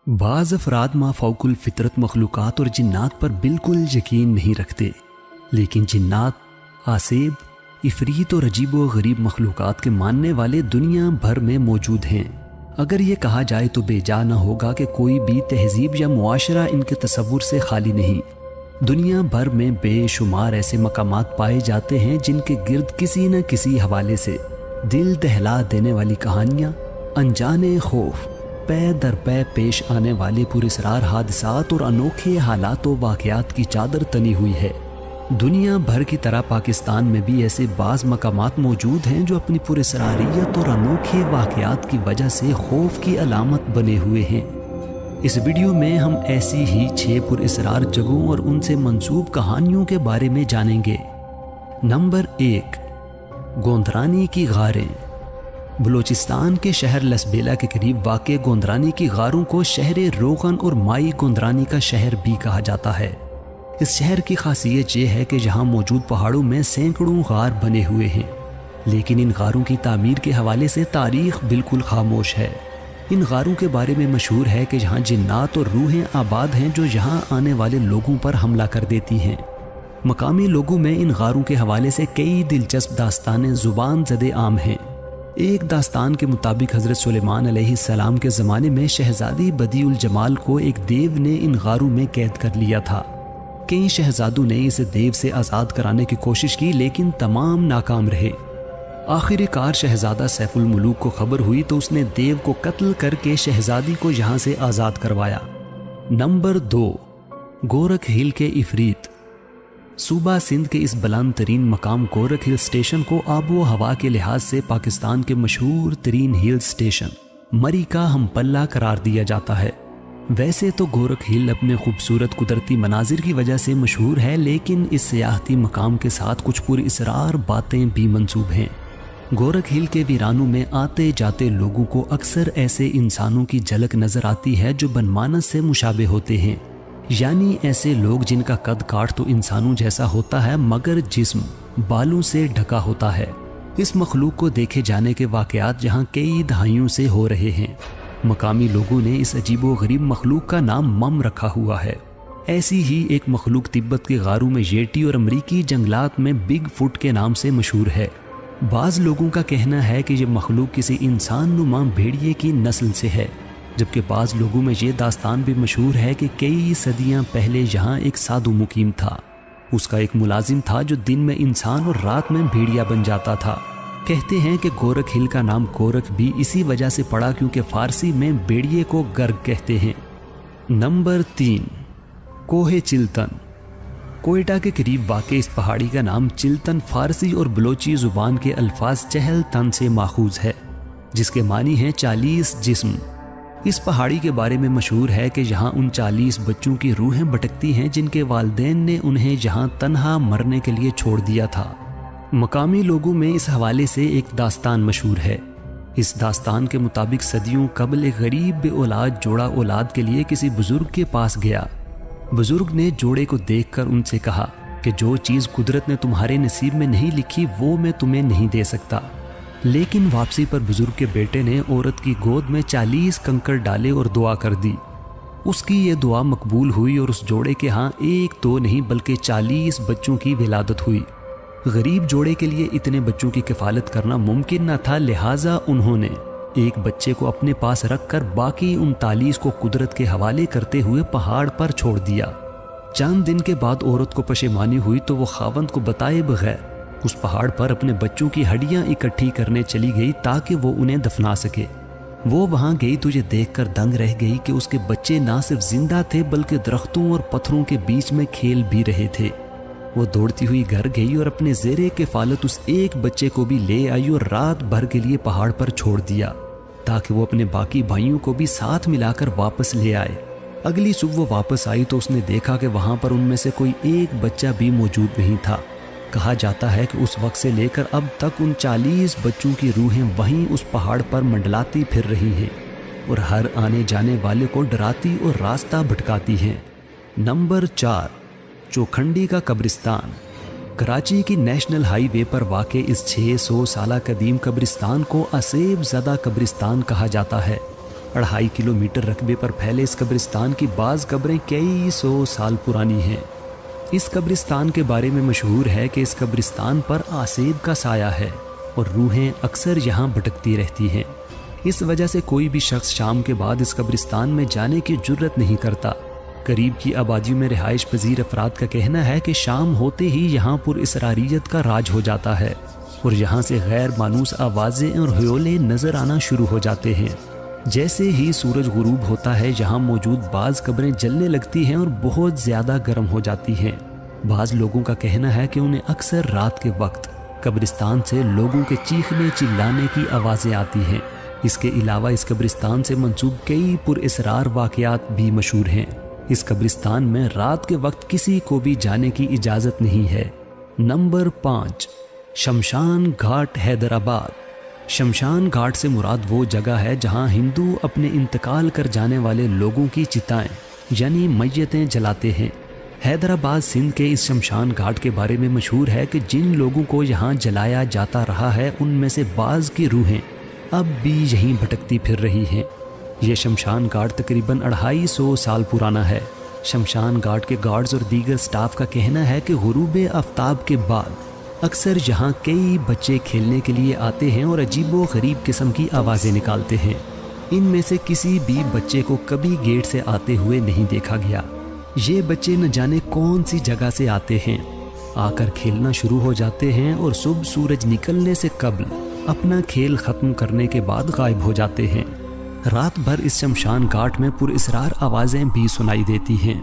बाज़ अफराद माफ़ौकुल फ़ितरत मखलूक़ात और जिन्नात पर बिल्कुल यकीन नहीं रखते, लेकिन जिन्नात, आसेब, इफ़रीत और अजीब व गरीब मखलूक़ात के मानने वाले दुनिया भर में मौजूद हैं। अगर ये कहा जाए तो बेजा न होगा कि कोई भी तहज़ीब या मुआशरा इनके तसव्वुर से खाली नहीं। दुनिया भर में बेशुमार ऐसे मकामात पाए जाते हैं जिनके गिर्द किसी न किसी हवाले से दिल दहला देने वाली कहानियाँ, अनजाने खौफ, पै दर पै पेश आने वाले पुरअसरार हादसात और अनोखे हालात व वाक़यात की चादर तनी हुई है। दुनिया भर की तरह पाकिस्तान में भी ऐसे बाज़ मकामात मौजूद हैं जो अपनी पुरअसरारियत और अनोखे वाक़यात की वजह से खौफ की अलामत बने हुए हैं। इस वीडियो में हम ऐसी ही 6 पुरअसरार जगहों और उनसे मंसूब कहानियों के बारे में जानेंगे। नंबर 1, गोंदरानी की गारें। बलूचिस्तान के शहर लसबेला के करीब वाक़े गोंदरानी की गारों को शहर रोगन और माई गोंदरानी का शहर भी कहा जाता है। इस शहर की खासियत यह है कि यहाँ मौजूद पहाड़ों में सैकड़ों गार बने हुए हैं, लेकिन इन गारों की तामीर के हवाले से तारीख बिल्कुल खामोश है। इन गारों के बारे में मशहूर है कि यहाँ जिन्नात और रूहें आबाद हैं जो यहाँ आने वाले लोगों पर हमला कर देती हैं। मकामी लोगों में इन गारों के हवाले से कई दिलचस्प दास्तानें ज़ुबान ज़दे आम हैं। एक दास्तान के मुताबिक हज़रत सुलेमान अलैहिस्सलाम के ज़माने में शहज़ादी बदीउल जमाल को एक देव ने इन गारों में कैद कर लिया था। कई शहजादों ने इसे देव से आज़ाद कराने की कोशिश की, लेकिन तमाम नाकाम रहे। आखिरकार शहजादा सैफुल मुलूक को खबर हुई तो उसने देव को कत्ल करके शहजादी को यहाँ से आज़ाद करवाया। नंबर 2, गोरख हिल के इफ़रीत। सूबा सिंध के इस बुलंद तरीन मकाम गोरख हिल स्टेशन को आबो हवा के लिहाज से पाकिस्तान के मशहूर तरीन हिल स्टेशन मरी का हमपल्ला करार दिया जाता है। वैसे तो गोरख हिल अपने खूबसूरत कुदरती मनाजिर की वजह से मशहूर है, लेकिन इस सियाहती मकाम के साथ कुछ पुरअसरार बातें भी मंसूब हैं। गोरख हिल के वीरानों में आते जाते लोगों को अक्सर ऐसे इंसानों की झलक नज़र आती है जो बनमानस से मुशाबे होते हैं, यानी ऐसे लोग जिनका कद काठ तो इंसानों जैसा होता है मगर जिस्म बालों से ढका होता है। इस मखलूक को देखे जाने के वाक़यात यहाँ कई दहाइयों से हो रहे हैं। मकामी लोगों ने इस अजीबो गरीब मखलूक का नाम मम रखा हुआ है। ऐसी ही एक मखलूक तिब्बत के गारों में येटी और अमरीकी जंगलात में बिग फुट के नाम से मशहूर है। बाज़ लोगों का कहना है कि यह मखलूक किसी इंसान नुमा भेड़िए की नस्ल से है, जबकि बाज़ लोगों में ये दास्तान भी मशहूर है कि कई सदियां पहले यहाँ एक साधु मुकीम था। उसका एक मुलाजिम था जो दिन में इंसान और रात में भेड़िया बन जाता था। कहते हैं कि गोरख हिल का नाम गोरख भी इसी वजह से पड़ा क्योंकि फ़ारसी में भेड़िए को गर्ग कहते हैं। नंबर 3, कोहे चिल्तन। कोयटा के करीब वाक़े इस पहाड़ी का नाम चिल्तन फ़ारसी और बलोची ज़ुबान के अल्फाज चहल तन से माखूज है, जिसके मानी हैं 40 जिस्म। इस पहाड़ी के बारे में मशहूर है कि यहाँ उन 40 बच्चों की रूहें भटकती हैं जिनके वालिदैन ने उन्हें यहाँ तन्हा मरने के लिए छोड़ दिया था। मकामी लोगों में इस हवाले से एक दास्तान मशहूर है। इस दास्तान के मुताबिक सदियों कबल एक गरीब बे औलाद जोड़ा औलाद के लिए किसी बुजुर्ग के पास गया। बुजुर्ग ने जोड़े को देखकर उनसे कहा कि जो चीज़ कुदरत ने तुम्हारे नसीब में नहीं लिखी वो मैं तुम्हें नहीं दे सकता। लेकिन वापसी पर बुजुर्ग के बेटे ने औरत की गोद में 40 कंकड़ डाले और दुआ कर दी। उसकी ये दुआ मकबूल हुई और उस जोड़े के यहाँ 1-2 नहीं बल्कि 40 बच्चों की विलादत हुई। गरीब जोड़े के लिए इतने बच्चों की किफ़ालत करना मुमकिन न था, लिहाजा उन्होंने एक बच्चे को अपने पास रखकर बाकी 39 को कुदरत के हवाले करते हुए पहाड़ पर छोड़ दिया। चंद दिन के बाद औरत को पशेमानी हुई तो वो खावंद को बताए बगैर उस पहाड़ पर अपने बच्चों की हड्डियां इकट्ठी करने चली गई ताकि वो उन्हें दफना सके। वो वहां गई तो ये देखकर दंग रह गई कि उसके बच्चे ना सिर्फ जिंदा थे बल्कि दरख्तों और पत्थरों के बीच में खेल भी रहे थे। वो दौड़ती हुई घर गई और अपने ज़ेरे किफ़ालत उस एक बच्चे को भी ले आई और रात भर के लिए पहाड़ पर छोड़ दिया ताकि वो अपने बाकी भाइयों को भी साथ मिलाकर वापस ले आए। अगली सुबह वो वापस आई तो उसने देखा कि वहाँ पर उनमें से कोई एक बच्चा भी मौजूद नहीं था। कहा जाता है कि उस वक्त से लेकर अब तक उन 40 बच्चों की रूहें वहीं उस पहाड़ पर मंडलाती फिर रही हैं और हर आने जाने वाले को डराती और रास्ता भटकाती हैं। नंबर 4, चौखंडी का कब्रिस्तान। कराची की नेशनल हाईवे पर वाक़े इस 600 साल कदीम कब्रिस्तान को असेब ज़दा कब्रिस्तान कहा जाता है। 2.5 किलोमीटर रकबे पर फैले इस कब्रिस्तान की बाज़ कब्रें कई 100 साल पुरानी हैं। इस कब्रिस्तान के बारे में मशहूर है कि इस कब्रिस्तान पर आसेब का साया है और रूहें अक्सर यहाँ भटकती रहती हैं। इस वजह से कोई भी शख्स शाम के बाद इस कब्रिस्तान में जाने की जुर्रत नहीं करता। करीब की आबादियों में रिहाइश पजीर अफराद का कहना है कि शाम होते ही यहाँ पुरअसरारियत का राज हो जाता है और यहाँ से गैर मानूस आवाज़ें और ह्योले नज़र आना शुरू हो जाते हैं। जैसे ही सूरज गुरूब होता है यहाँ मौजूद बाज़ कब्रें जलने लगती हैं और बहुत ज़्यादा गर्म हो जाती हैं। बाज़ लोगों का कहना है कि उन्हें अक्सर रात के वक्त कब्रिस्तान से लोगों के चीखने चिल्लाने की आवाज़ें आती हैं। इसके अलावा इस कब्रिस्तान से मंसूब कई पुरअसरार वाक़यात भी मशहूर हैं। इस कब्रिस्तान में रात के वक्त किसी को भी जाने की इजाज़त नहीं है। नंबर 5, शमशान घाट हैदराबाद। शमशान घाट से मुराद वो जगह है जहां हिंदू अपने इंतकाल कर जाने वाले लोगों की चिताएं यानी मैयतें जलाते हैं। हैदराबाद सिंध के इस शमशान घाट के बारे में मशहूर है कि जिन लोगों को यहाँ जलाया जाता रहा है उनमें से बाज़ की रूहें अब भी यहीं भटकती फिर रही हैं। यह शमशान घाट तकरीबन 250 साल पुराना है। शमशान घाट के गार्ड्स और दीगर स्टाफ का कहना है कि गुरूबे आफ्ताब के बाद अक्सर यहाँ कई बच्चे खेलने के लिए आते हैं और अजीबो गरीब किस्म की आवाज़ें निकालते हैं। इनमें से किसी भी बच्चे को कभी गेट से आते हुए नहीं देखा गया। ये बच्चे न जाने कौन सी जगह से आते हैं, आकर खेलना शुरू हो जाते हैं और सुबह सूरज निकलने से कबल अपना खेल ख़त्म करने के बाद गायब हो जाते हैं। रात भर इस शमशान घाट में पुरअसरार आवाज़ें भी सुनाई देती हैं।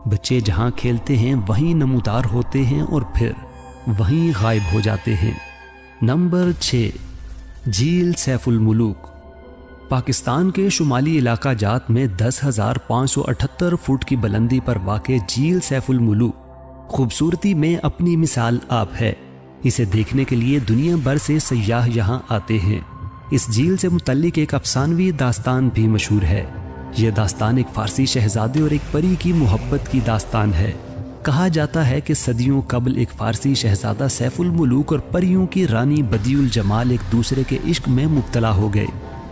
बच्चे जहाँ खेलते हैं वहीं नमूदार होते हैं और फिर वहीं गायब हो जाते हैं। नंबर 6, झील सैफुल मुलूक। पाकिस्तान के शुमाली इलाका जात में 10,578 फुट की बुलंदी पर वाक़े झील सैफुल मुलूक खूबसूरती में अपनी मिसाल आप है। इसे देखने के लिए दुनिया भर से सयाह यहाँ आते हैं। इस झील से मुतल्लिक एक अफसानवी दास्तान भी मशहूर है। यह दास्तान एक फारसी शहजादे और एक परी की मोहब्बत की दास्तान है। कहा जाता है कि सदियों कबल एक फारसी शहजादा सैफुल मुलूक और परियों की रानी बदियुल जमाल एक दूसरे के इश्क में मुब्तला हो गए,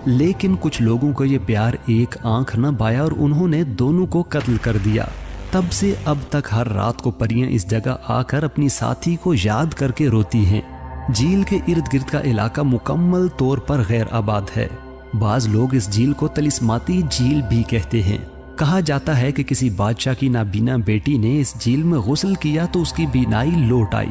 लेकिन कुछ लोगों को यह प्यार एक आंख न पाया और उन्होंने दोनों को कत्ल कर दिया। तब से अब तक हर रात को परियां इस जगह आकर अपनी साथी को याद करके रोती हैं। झील के इर्द गिर्द का इलाका मुकम्मल तौर पर गैर आबाद है। बाज लोग इस झील को तलिस्माती झील भी कहते हैं। कहा जाता है कि किसी बादशाह की नाबीना बेटी ने इस झील में गुस्ल किया तो उसकी बीनाई लौट आई।